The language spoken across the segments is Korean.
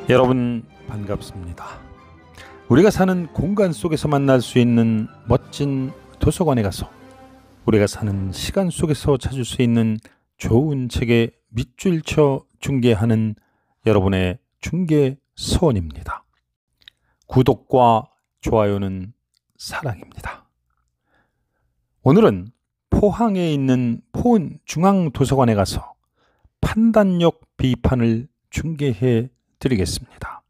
여러분 반갑습니다. 우리가 사는 공간 속에서 만날 수 있는 멋진 도서관에 가서 우리가 사는 시간 속에서 찾을 수 있는 좋은 책의 밑줄 쳐 중계하는 여러분의 중계 서원입니다. 구독과 좋아요는 사랑입니다. 오늘은 포항에 있는 포은 중앙도서관에 가서 판단력 비판을 중계해 드리겠습니다.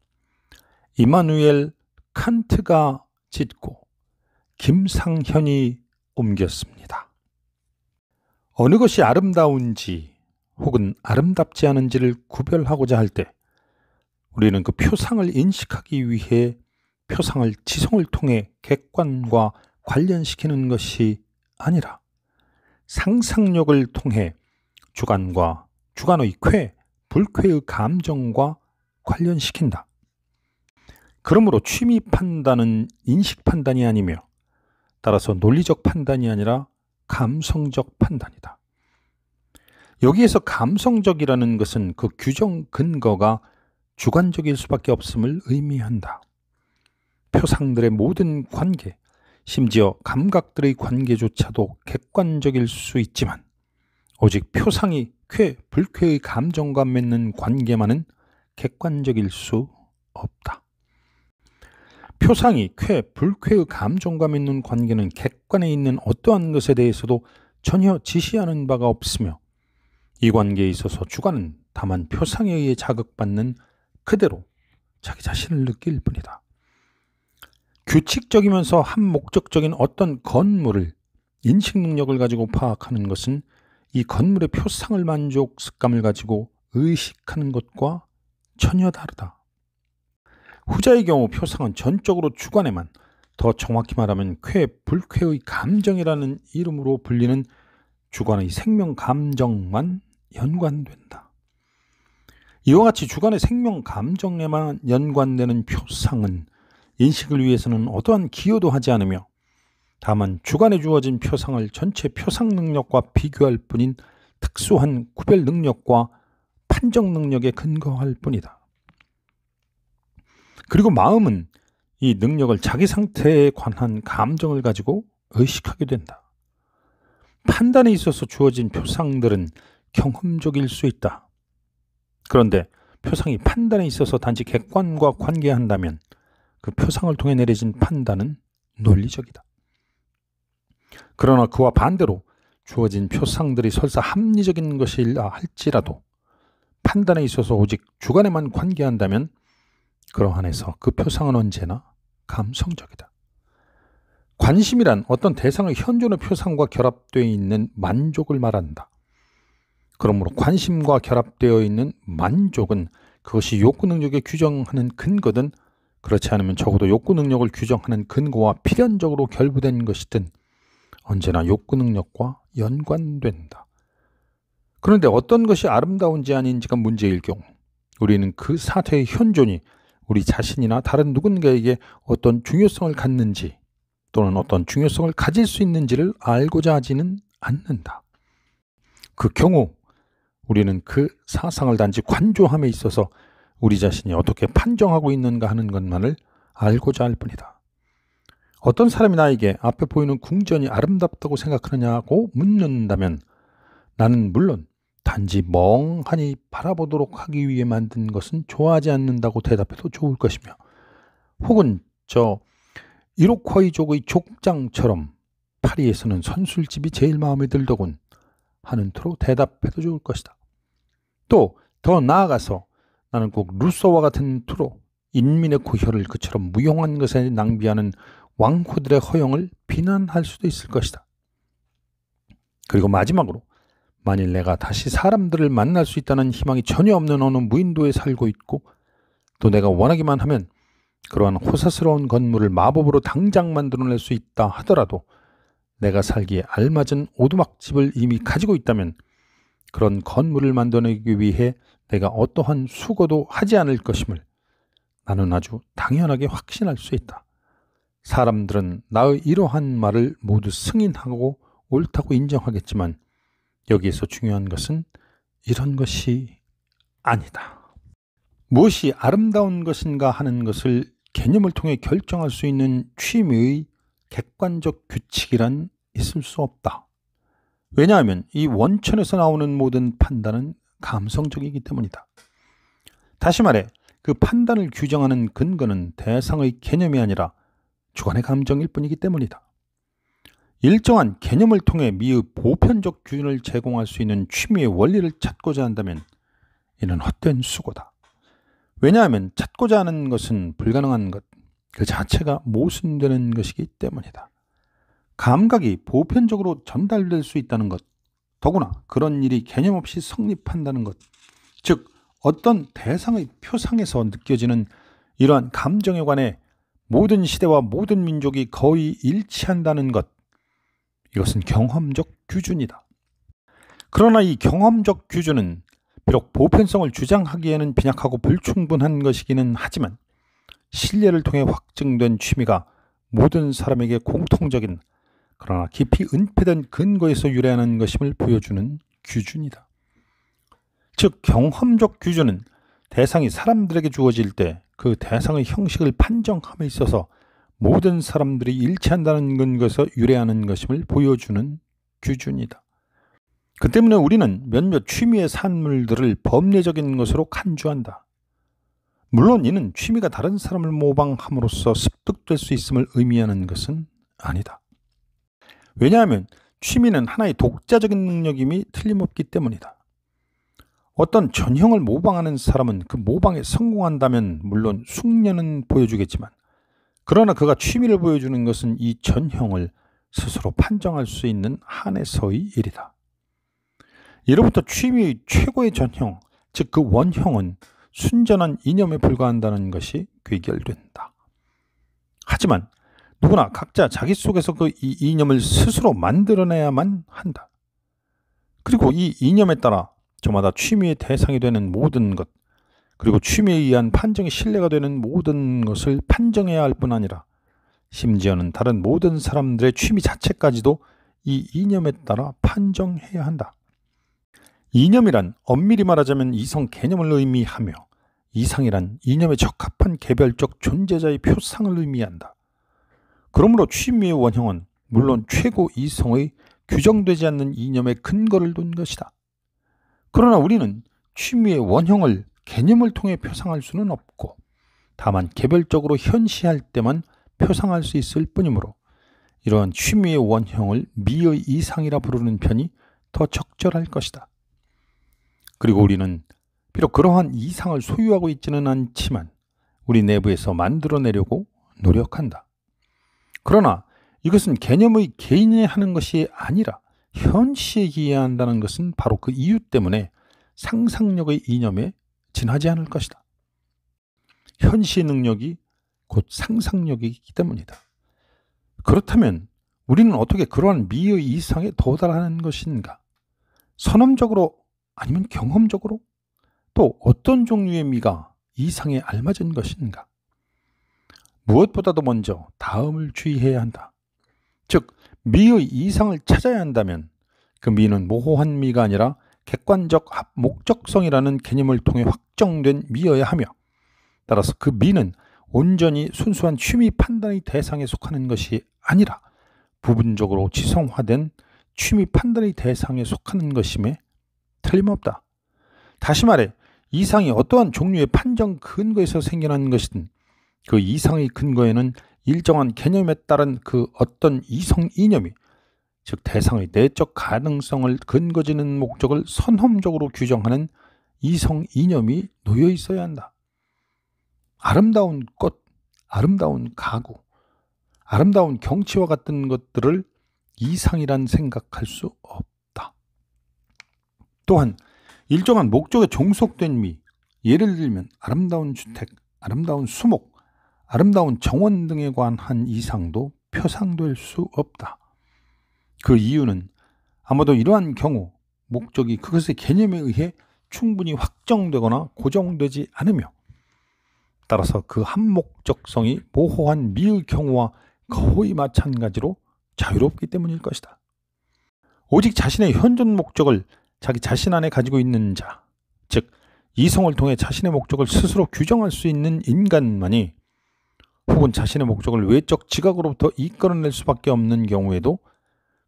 이마누엘 칸트가 짓고 김상현이 옮겼습니다. 어느 것이 아름다운지 혹은 아름답지 않은지를 구별하고자 할 때 우리는 그 표상을 인식하기 위해 표상을 지성을 통해 객관과 관련시키는 것이 아니라 상상력을 통해 주관과 주관의 쾌, 불쾌의 감정과 관련시킨다. 그러므로 취미 판단은 인식 판단이 아니며 따라서 논리적 판단이 아니라 감성적 판단이다. 여기에서 감성적이라는 것은 그 규정 근거가 주관적일 수밖에 없음을 의미한다. 표상들의 모든 관계, 심지어 감각들의 관계조차도 객관적일 수 있지만 오직 표상이 쾌, 불쾌의 감정과 맺는 관계만은 객관적일 수 없다. 표상이 쾌, 불쾌의 감정과 맺는 관계는 객관에 있는 어떠한 것에 대해서도 전혀 지시하는 바가 없으며 이 관계에 있어서 주관은 다만 표상에 의해 자극받는 그대로 자기 자신을 느낄 뿐이다. 규칙적이면서 한목적적인 어떤 건물을 인식 능력을 가지고 파악하는 것은 이 건물의 표상을 만족감을 가지고 의식하는 것과 전혀 다르다. 후자의 경우 표상은 전적으로 주관에만, 더 정확히 말하면 쾌, 불쾌의 감정이라는 이름으로 불리는 주관의 생명 감정만 연관된다. 이와 같이 주관의 생명 감정에만 연관되는 표상은 인식을 위해서는 어떠한 기여도 하지 않으며 다만 주관에 주어진 표상을 전체 표상 능력과 비교할 뿐인 특수한 구별 능력과 판정 능력에 근거할 뿐이다. 그리고 마음은 이 능력을 자기 상태에 관한 감정을 가지고 의식하게 된다. 판단에 있어서 주어진 표상들은 경험적일 수 있다. 그런데 표상이 판단에 있어서 단지 객관과 관계한다면 그 표상을 통해 내려진 판단은 논리적이다. 그러나 그와 반대로 주어진 표상들이 설사 합리적인 것이라 할지라도 판단에 있어서 오직 주관에만 관계한다면 그러한에서 그 표상은 언제나 감성적이다. 관심이란 어떤 대상의 현존의 표상과 결합되어 있는 만족을 말한다. 그러므로 관심과 결합되어 있는 만족은 그것이 욕구 능력에 규정하는 근거든 그렇지 않으면 적어도 욕구 능력을 규정하는 근거와 필연적으로 결부된 것이든 언제나 욕구 능력과 연관된다. 그런데 어떤 것이 아름다운지 아닌지가 문제일 경우 우리는 그 사태의 현존이 우리 자신이나 다른 누군가에게 어떤 중요성을 갖는지 또는 어떤 중요성을 가질 수 있는지를 알고자 하지는 않는다. 그 경우 우리는 그 사상을 단지 관조함에 있어서 우리 자신이 어떻게 판정하고 있는가 하는 것만을 알고자 할 뿐이다. 어떤 사람이 나에게 앞에 보이는 궁전이 아름답다고 생각하느냐고 묻는다면 나는 물론 단지 멍하니 바라보도록 하기 위해 만든 것은 좋아하지 않는다고 대답해도 좋을 것이며 혹은 저 이로콰이족의 족장처럼 파리에서는 선술집이 제일 마음에 들더군 하는 투로 대답해도 좋을 것이다. 또 더 나아가서 나는 꼭 루소와 같은 투로 인민의 고혈을 그처럼 무용한 것에 낭비하는 왕후들의 허영을 비난할 수도 있을 것이다. 그리고 마지막으로 만일 내가 다시 사람들을 만날 수 있다는 희망이 전혀 없는 어느 무인도에 살고 있고 또 내가 원하기만 하면 그러한 호사스러운 건물을 마법으로 당장 만들어낼 수 있다 하더라도 내가 살기에 알맞은 오두막집을 이미 가지고 있다면 그런 건물을 만들어내기 위해 내가 어떠한 수고도 하지 않을 것임을 나는 아주 당연하게 확신할 수 있다. 사람들은 나의 이러한 말을 모두 승인하고 옳다고 인정하겠지만 여기에서 중요한 것은 이런 것이 아니다. 무엇이 아름다운 것인가 하는 것을 개념을 통해 결정할 수 있는 취미의 객관적 규칙이란 있을 수 없다. 왜냐하면 이 원천에서 나오는 모든 판단은 감성적이기 때문이다. 다시 말해 그 판단을 규정하는 근거는 대상의 개념이 아니라 주관의 감정일 뿐이기 때문이다. 일정한 개념을 통해 미의 보편적 기준을 제공할 수 있는 취미의 원리를 찾고자 한다면 이는 헛된 수고다. 왜냐하면 찾고자 하는 것은 불가능한 것 그 자체가 모순되는 것이기 때문이다. 감각이 보편적으로 전달될 수 있다는 것, 더구나 그런 일이 개념 없이 성립한다는 것, 즉 어떤 대상의 표상에서 느껴지는 이러한 감정에 관해 모든 시대와 모든 민족이 거의 일치한다는 것, 이것은 경험적 규준이다. 그러나 이 경험적 규준은 비록 보편성을 주장하기에는 빈약하고 불충분한 것이기는 하지만 신뢰를 통해 확증된 취미가 모든 사람에게 공통적인 그러나 깊이 은폐된 근거에서 유래하는 것임을 보여주는 규준이다. 즉 경험적 규준은 대상이 사람들에게 주어질 때 그 대상의 형식을 판정함에 있어서 모든 사람들이 일치한다는 근거에서 유래하는 것임을 보여주는 규준이다. 그 때문에 우리는 몇몇 취미의 산물들을 법례적인 것으로 간주한다. 물론 이는 취미가 다른 사람을 모방함으로써 습득될 수 있음을 의미하는 것은 아니다. 왜냐하면 취미는 하나의 독자적인 능력임이 틀림없기 때문이다. 어떤 전형을 모방하는 사람은 그 모방에 성공한다면 물론 숙련은 보여주겠지만 그러나 그가 취미를 보여주는 것은 이 전형을 스스로 판정할 수 있는 한에서의 일이다. 이로부터 취미의 최고의 전형, 즉 그 원형은 순전한 이념에 불과한다는 것이 귀결된다. 하지만 누구나 각자 자기 속에서 그 이 이념을 스스로 만들어내야만 한다. 그리고 이 이념에 따라 저마다 취미의 대상이 되는 모든 것, 그리고 취미에 의한 판정이 신뢰가 되는 모든 것을 판정해야 할 뿐 아니라 심지어는 다른 모든 사람들의 취미 자체까지도 이 이념에 따라 판정해야 한다. 이념이란 엄밀히 말하자면 이성 개념을 의미하며 이상이란 이념에 적합한 개별적 존재자의 표상을 의미한다. 그러므로 취미의 원형은 물론 최고 이성의 규정되지 않는 이념의 근거를 둔 것이다. 그러나 우리는 취미의 원형을 개념을 통해 표상할 수는 없고 다만 개별적으로 현시할 때만 표상할 수 있을 뿐이므로 이러한 취미의 원형을 미의 이상이라 부르는 편이 더 적절할 것이다. 그리고 우리는 비록 그러한 이상을 소유하고 있지는 않지만 우리 내부에서 만들어내려고 노력한다. 그러나 이것은 개념의 개인화하는 것이 아니라 현시에 기여해야 한다는 것은 바로 그 이유 때문에 상상력의 이념에 지나지 않을 것이다. 현시의 능력이 곧 상상력이기 때문이다. 그렇다면 우리는 어떻게 그러한 미의 이상에 도달하는 것인가? 선험적으로 아니면 경험적으로? 또 어떤 종류의 미가 이상에 알맞은 것인가? 무엇보다도 먼저 다음을 주의해야 한다. 즉 미의 이상을 찾아야 한다면 그 미는 모호한 미가 아니라 객관적 목적성이라는 개념을 통해 확정된 미여야 하며 따라서 그 미는 온전히 순수한 취미 판단의 대상에 속하는 것이 아니라 부분적으로 지성화된 취미 판단의 대상에 속하는 것임에 틀림없다. 다시 말해 이상이 어떠한 종류의 판정 근거에서 생겨난 것이든 그 이상의 근거에는 일정한 개념에 따른 그 어떤 이성 이념이 즉 대상의 내적 가능성을 근거지는 목적을 선험적으로 규정하는 이성 이념이 놓여 있어야 한다. 아름다운 꽃, 아름다운 가구, 아름다운 경치와 같은 것들을 이상이란 생각할 수 없다. 또한 일정한 목적에 종속된 미, 예를 들면 아름다운 주택, 아름다운 수목, 아름다운 정원 등에 관한 이상도 표상될 수 없다. 그 이유는 아마도 이러한 경우 목적이 그것의 개념에 의해 충분히 확정되거나 고정되지 않으며 따라서 그 한목적성이 모호한 미의 경우와 거의 마찬가지로 자유롭기 때문일 것이다. 오직 자신의 현존 목적을 자기 자신 안에 가지고 있는 자, 즉 이성을 통해 자신의 목적을 스스로 규정할 수 있는 인간만이, 혹은 자신의 목적을 외적 지각으로부터 이끌어낼 수밖에 없는 경우에도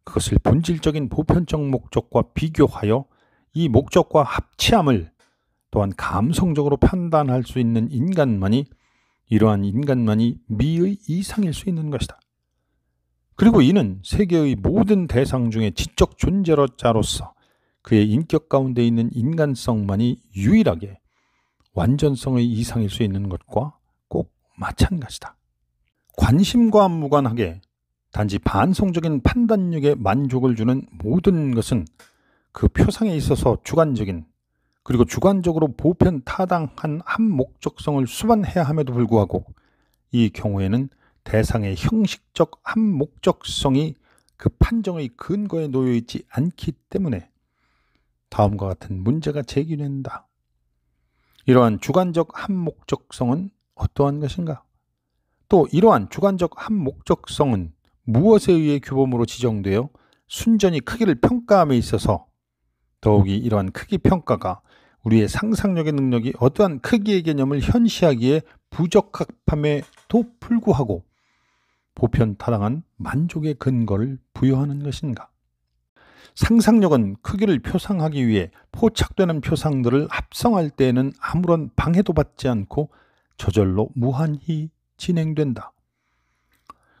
그것을 본질적인 보편적 목적과 비교하여 이 목적과 합치함을 또한 감성적으로 판단할 수 있는 인간만이, 이러한 인간만이 미의 이상일 수 있는 것이다. 그리고 이는 세계의 모든 대상 중에 지적 존재자로서 그의 인격 가운데 있는 인간성만이 유일하게 완전성의 이상일 수 있는 것과 꼭 마찬가지다. 관심과 무관하게 단지 반성적인 판단력에 만족을 주는 모든 것은 그 표상에 있어서 주관적인, 그리고 주관적으로 보편 타당한 한 목적성을 수반해야 함에도 불구하고 이 경우에는 대상의 형식적 한 목적성이 그 판정의 근거에 놓여 있지 않기 때문에 다음과 같은 문제가 제기된다. 이러한 주관적 한 목적성은 어떠한 것인가? 또 이러한 주관적 한 목적성은 무엇에 의해 규범으로 지정되어 순전히 크기를 평가함에 있어서 더욱이 이러한 크기 평가가 우리의 상상력의 능력이 어떠한 크기의 개념을 현시하기에 부적합함에도 불구하고 보편타당한 만족의 근거를 부여하는 것인가? 상상력은 크기를 표상하기 위해 포착되는 표상들을 합성할 때에는 아무런 방해도 받지 않고 저절로 무한히 진행된다.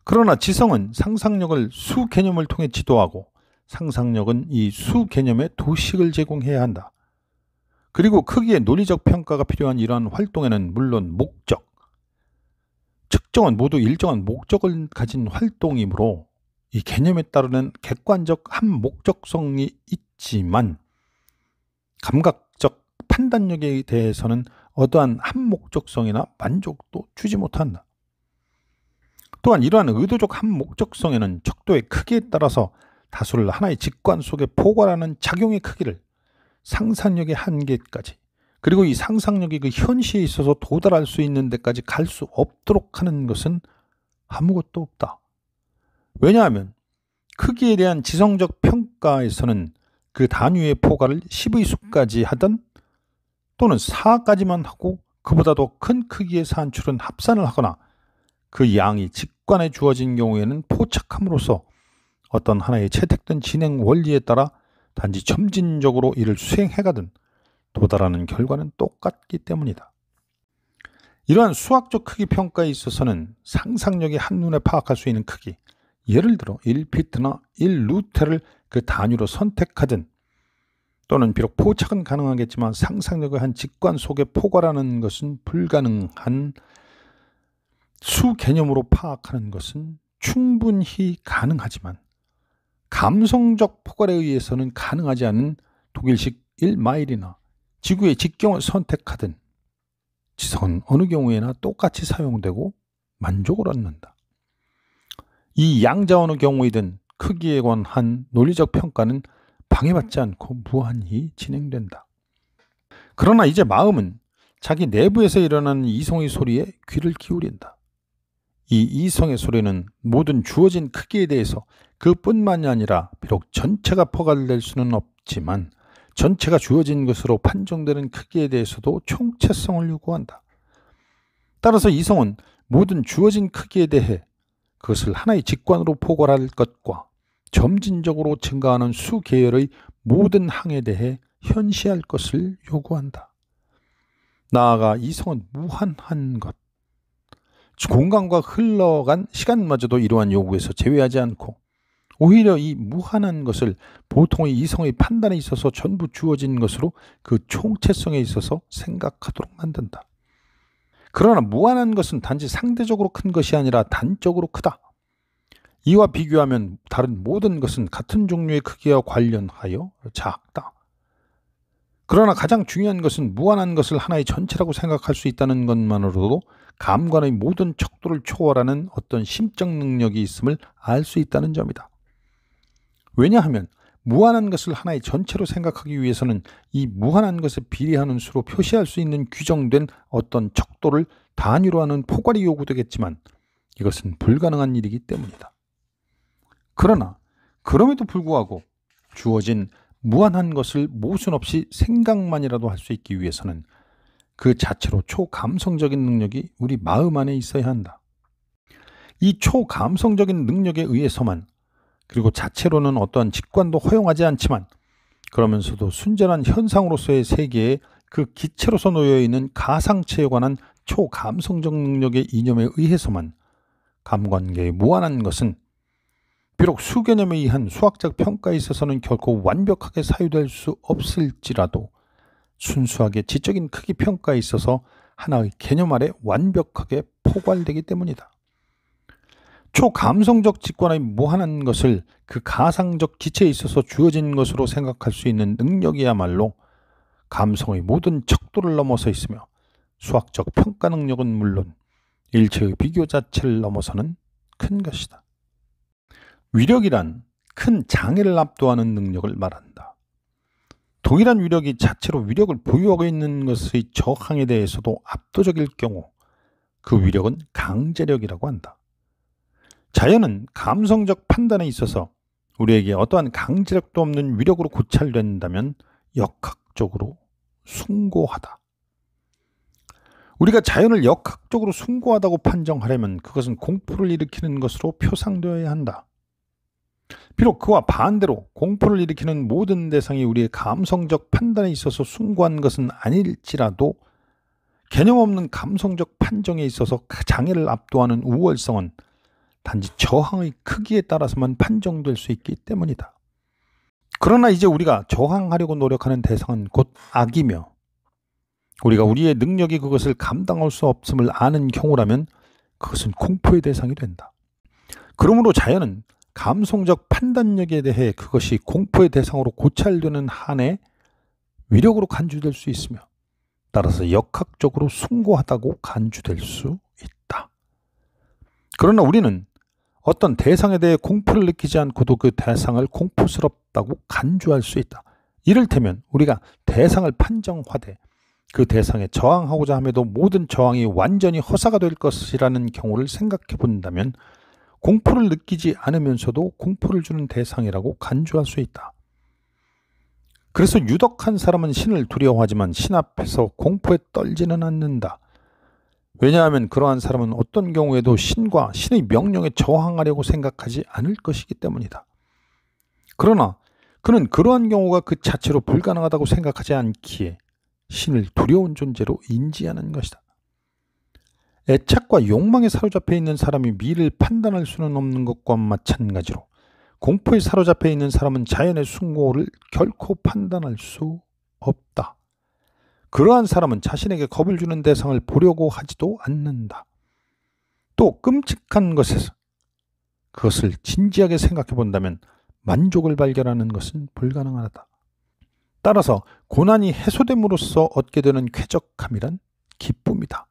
그러나 지성은 상상력을 수 개념을 통해 지도하고 상상력은 이 수 개념에 도식을 제공해야 한다. 그리고 크기의 논리적 평가가 필요한 이러한 활동에는 물론 목적, 측정은 모두 일정한 목적을 가진 활동이므로 이 개념에 따르는 객관적 한 목적성이 있지만 감각적 판단력에 대해서는 어떠한 한 목적성이나 만족도 주지 못한다. 또한 이러한 의도적 한 목적성에는 척도의 크기에 따라서 다수를 하나의 직관 속에 포괄하는 작용의 크기를 상상력의 한계까지, 그리고 이 상상력이 그 현시에 있어서 도달할 수 있는 데까지 갈 수 없도록 하는 것은 아무것도 없다. 왜냐하면 크기에 대한 지성적 평가에서는 그 단위의 포괄을 10의 수까지 하든 또는 4까지만 하고 그보다 더 큰 크기의 산출은 합산을 하거나 그 양이 직관에 주어진 경우에는 포착함으로써 어떤 하나의 채택된 진행 원리에 따라 단지 점진적으로 이를 수행해가든 도달하는 결과는 똑같기 때문이다. 이러한 수학적 크기 평가에 있어서는 상상력이 한눈에 파악할 수 있는 크기, 예를 들어 1피트나 1루테를 그 단위로 선택하든 또는 비록 포착은 가능하겠지만 상상력의 한 직관 속에 포괄하는 것은 불가능한 수 개념으로 파악하는 것은 충분히 가능하지만 감성적 포괄에 의해서는 가능하지 않은 독일식 1마일이나 지구의 직경을 선택하든 지성은 어느 경우에나 똑같이 사용되고 만족을 얻는다. 이 양자 어느 경우이든 크기에 관한 논리적 평가는 방해받지 않고 무한히 진행된다. 그러나 이제 마음은 자기 내부에서 일어나는 이성의 소리에 귀를 기울인다. 이 이성의 소리는 모든 주어진 크기에 대해서 그뿐만이 아니라 비록 전체가 포괄될 수는 없지만 전체가 주어진 것으로 판정되는 크기에 대해서도 총체성을 요구한다. 따라서 이성은 모든 주어진 크기에 대해 그것을 하나의 직관으로 포괄할 것과 점진적으로 증가하는 수 계열의 모든 항에 대해 현시할 것을 요구한다. 나아가 이성은 무한한 것, 공간과 흘러간 시간마저도 이러한 요구에서 제외하지 않고 오히려 이 무한한 것을 보통의 이성의 판단에 있어서 전부 주어진 것으로 그 총체성에 있어서 생각하도록 만든다. 그러나 무한한 것은 단지 상대적으로 큰 것이 아니라 단적으로 크다. 이와 비교하면 다른 모든 것은 같은 종류의 크기와 관련하여 작다. 그러나 가장 중요한 것은 무한한 것을 하나의 전체라고 생각할 수 있다는 것만으로도 감관의 모든 척도를 초월하는 어떤 심적 능력이 있음을 알 수 있다는 점이다. 왜냐하면 무한한 것을 하나의 전체로 생각하기 위해서는 이 무한한 것에 비례하는 수로 표시할 수 있는 규정된 어떤 척도를 단위로 하는 포괄이 요구되겠지만 이것은 불가능한 일이기 때문이다. 그러나 그럼에도 불구하고 주어진 무한한 것을 모순 없이 생각만이라도 할 수 있기 위해서는 그 자체로 초감성적인 능력이 우리 마음 안에 있어야 한다. 이 초감성적인 능력에 의해서만, 그리고 자체로는 어떠한 직관도 허용하지 않지만 그러면서도 순전한 현상으로서의 세계에 그 기체로서 놓여있는 가상체에 관한 초감성적 능력의 이념에 의해서만 감관계에 무한한 것은 비록 수개념에 의한 수학적 평가에 있어서는 결코 완벽하게 사유될 수 없을지라도 순수하게 지적인 크기 평가에 있어서 하나의 개념 아래 완벽하게 포괄되기 때문이다. 초감성적 직관의 무한한 것을 그 가상적 기체에 있어서 주어진 것으로 생각할 수 있는 능력이야말로 감성의 모든 척도를 넘어서 있으며 수학적 평가 능력은 물론 일체의 비교 자체를 넘어서는 큰 것이다. 위력이란 큰 장애를 압도하는 능력을 말한다. 동일한 위력이 자체로 위력을 보유하고 있는 것의 저항에 대해서도 압도적일 경우 그 위력은 강제력이라고 한다. 자연은 감성적 판단에 있어서 우리에게 어떠한 강제력도 없는 위력으로 고찰된다면 역학적으로 숭고하다. 우리가 자연을 역학적으로 숭고하다고 판정하려면 그것은 공포를 일으키는 것으로 표상되어야 한다. 비록 그와 반대로 공포를 일으키는 모든 대상이 우리의 감성적 판단에 있어서 숭고한 것은 아닐지라도 개념 없는 감성적 판정에 있어서 장애를 압도하는 우월성은 단지 저항의 크기에 따라서만 판정될 수 있기 때문이다. 그러나 이제 우리가 저항하려고 노력하는 대상은 곧 악이며 우리가 우리의 능력이 그것을 감당할 수 없음을 아는 경우라면 그것은 공포의 대상이 된다. 그러므로 자연은 감성적 판단력에 대해 그것이 공포의 대상으로 고찰되는 한에 위력으로 간주될 수 있으며 따라서 역학적으로 숭고하다고 간주될 수 있다. 그러나 우리는 어떤 대상에 대해 공포를 느끼지 않고도 그 대상을 공포스럽다고 간주할 수 있다. 이를테면 우리가 대상을 판정하되 그 대상에 저항하고자 함에도 모든 저항이 완전히 허사가 될 것이라는 경우를 생각해 본다면 공포를 느끼지 않으면서도 공포를 주는 대상이라고 간주할 수 있다. 그래서 유독한 사람은 신을 두려워하지만 신 앞에서 공포에 떨지는 않는다. 왜냐하면 그러한 사람은 어떤 경우에도 신과 신의 명령에 저항하려고 생각하지 않을 것이기 때문이다. 그러나 그는 그러한 경우가 그 자체로 불가능하다고 생각하지 않기에 신을 두려운 존재로 인지하는 것이다. 애착과 욕망에 사로잡혀 있는 사람이 미를 판단할 수는 없는 것과 마찬가지로 공포에 사로잡혀 있는 사람은 자연의 숭고를 결코 판단할 수 없다. 그러한 사람은 자신에게 겁을 주는 대상을 보려고 하지도 않는다. 또 끔찍한 것에서 그것을 진지하게 생각해 본다면 만족을 발견하는 것은 불가능하다. 따라서 고난이 해소됨으로써 얻게 되는 쾌적함이란 기쁨이다.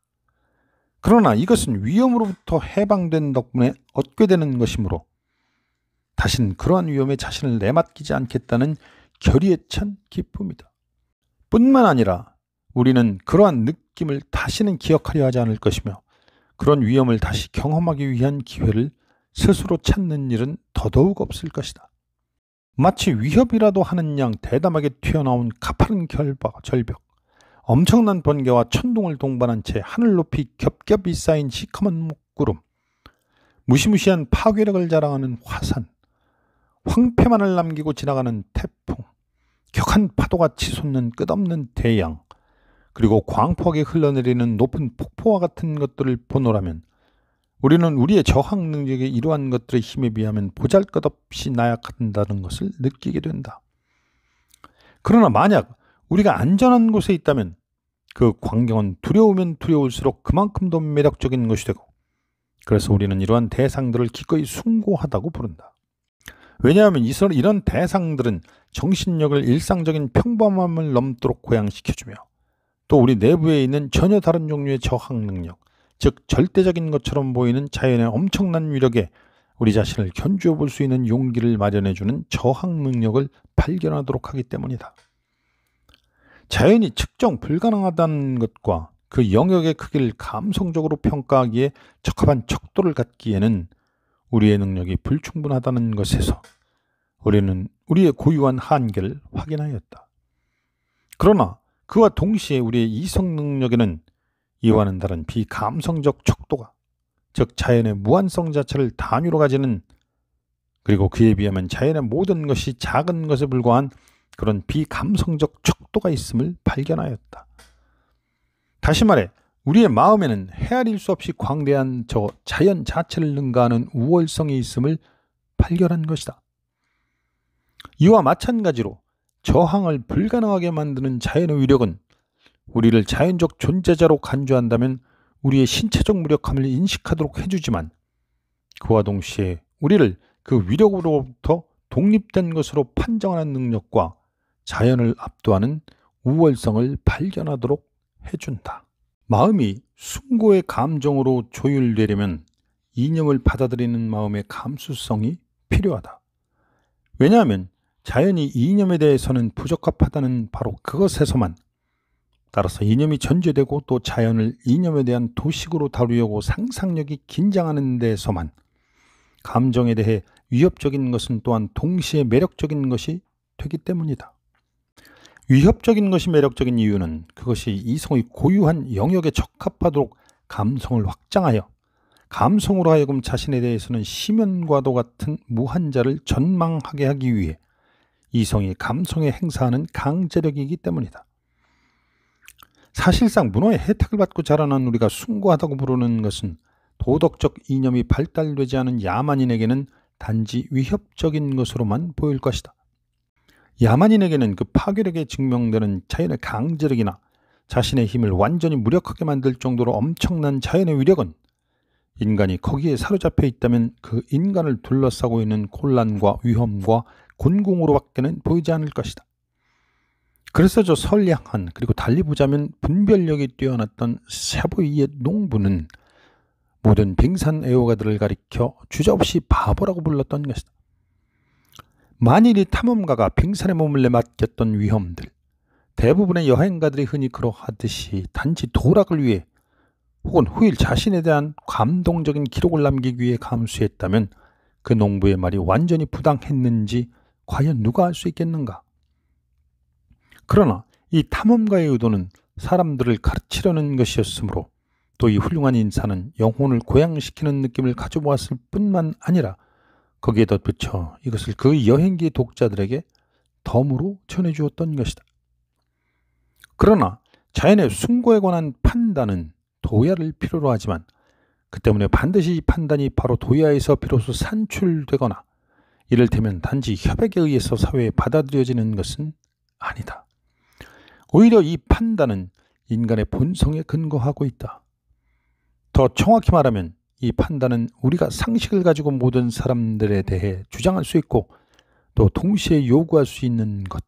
그러나 이것은 위험으로부터 해방된 덕분에 얻게 되는 것이므로 다시는 그러한 위험에 자신을 내맡기지 않겠다는 결의에 찬 기쁨이다. 뿐만 아니라 우리는 그러한 느낌을 다시는 기억하려 하지 않을 것이며 그런 위험을 다시 경험하기 위한 기회를 스스로 찾는 일은 더더욱 없을 것이다. 마치 위협이라도 하는 양 대담하게 튀어나온 가파른 절벽, 엄청난 번개와 천둥을 동반한 채 하늘 높이 겹겹이 쌓인 시커먼 먹구름, 무시무시한 파괴력을 자랑하는 화산, 황폐만을 남기고 지나가는 태풍, 격한 파도가 치솟는 끝없는 대양, 그리고 광폭하게 흘러내리는 높은 폭포와 같은 것들을 보노라면 우리는 우리의 저항 능력의 이러한 것들의 힘에 비하면 보잘것없이 나약한다는 것을 느끼게 된다. 그러나 만약 우리가 안전한 곳에 있다면 그 광경은 두려우면 두려울수록 그만큼 더 매력적인 것이 되고 그래서 우리는 이러한 대상들을 기꺼이 숭고하다고 부른다. 왜냐하면 이런 대상들은 정신력을 일상적인 평범함을 넘도록 고양시켜주며 또 우리 내부에 있는 전혀 다른 종류의 저항 능력, 즉 절대적인 것처럼 보이는 자연의 엄청난 위력에 우리 자신을 견주어 볼 수 있는 용기를 마련해주는 저항 능력을 발견하도록 하기 때문이다. 자연이 측정 불가능하다는 것과 그 영역의 크기를 감성적으로 평가하기에 적합한 척도를 갖기에는 우리의 능력이 불충분하다는 것에서 우리는 우리의 고유한 한계를 확인하였다. 그러나 그와 동시에 우리의 이성 능력에는 이와는 다른 비감성적 척도가, 즉 자연의 무한성 자체를 단위로 가지는, 그리고 그에 비하면 자연의 모든 것이 작은 것에 불과한 그런 비감성적 척도가 있음을 발견하였다. 다시 말해 우리의 마음에는 헤아릴 수 없이 광대한 저 자연 자체를 능가하는 우월성이 있음을 발견한 것이다. 이와 마찬가지로 저항을 불가능하게 만드는 자연의 위력은 우리를 자연적 존재자로 간주한다면 우리의 신체적 무력함을 인식하도록 해주지만, 그와 동시에 우리를 그 위력으로부터 독립된 것으로 판정하는 능력과 자연을 압도하는 우월성을 발견하도록 해준다. 마음이 숭고의 감정으로 조율되려면 이념을 받아들이는 마음의 감수성이 필요하다. 왜냐하면 자연이 이념에 대해서는 부적합하다는 바로 그것에서만, 따라서 이념이 전제되고 또 자연을 이념에 대한 도식으로 다루려고 상상력이 긴장하는 데에서만 감정에 대해 위협적인 것은 또한 동시에 매력적인 것이 되기 때문이다. 위협적인 것이 매력적인 이유는 그것이 이성의 고유한 영역에 적합하도록 감성을 확장하여 감성으로 하여금 자신에 대해서는 심연과도 같은 무한자를 전망하게 하기 위해 이성이 감성에 행사하는 강제력이기 때문이다. 사실상 문화의 혜택을 받고 자라난 우리가 숭고하다고 부르는 것은 도덕적 이념이 발달되지 않은 야만인에게는 단지 위협적인 것으로만 보일 것이다. 야만인에게는 그 파괴력에 증명되는 자연의 강제력이나 자신의 힘을 완전히 무력하게 만들 정도로 엄청난 자연의 위력은 인간이 거기에 사로잡혀 있다면 그 인간을 둘러싸고 있는 곤란과 위험과 곤궁으로밖에는 보이지 않을 것이다. 그래서 저 선량한, 그리고 달리 보자면 분별력이 뛰어났던 샤보이의 농부는 모든 빙산 애호가들을 가리켜 주저없이 바보라고 불렀던 것이다. 만일 이 탐험가가 빙산에 머물러 맡겼던 위험들, 대부분의 여행가들이 흔히 그러하듯이 단지 도락을 위해 혹은 후일 자신에 대한 감동적인 기록을 남기기 위해 감수했다면 그 농부의 말이 완전히 부당했는지 과연 누가 알 수 있겠는가? 그러나 이 탐험가의 의도는 사람들을 가르치려는 것이었으므로 또 이 훌륭한 인사는 영혼을 고양시키는 느낌을 가져보았을 뿐만 아니라 거기에 덧붙여 이것을 그 여행기 독자들에게 덤으로 전해주었던 것이다. 그러나 자연의 숭고에 관한 판단은 도야를 필요로 하지만 그 때문에 반드시 이 판단이 바로 도야에서 비로소 산출되거나 이를테면 단지 협약에 의해서 사회에 받아들여지는 것은 아니다. 오히려 이 판단은 인간의 본성에 근거하고 있다. 더 정확히 말하면 이 판단은 우리가 상식을 가지고 모든 사람들에 대해 주장할 수 있고 또 동시에 요구할 수 있는 것,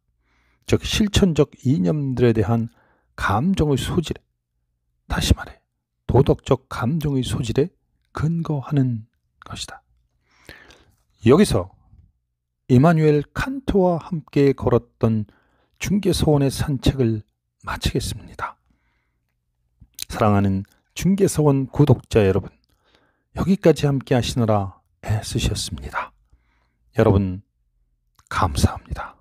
즉 실천적 이념들에 대한 감정의 소질에, 다시 말해 도덕적 감정의 소질에 근거하는 것이다. 여기서 이마누엘 칸트와 함께 걸었던 중개서원의 산책을 마치겠습니다. 사랑하는 중개서원 구독자 여러분, 여기까지 함께 하시느라 애쓰셨습니다. 여러분 감사합니다.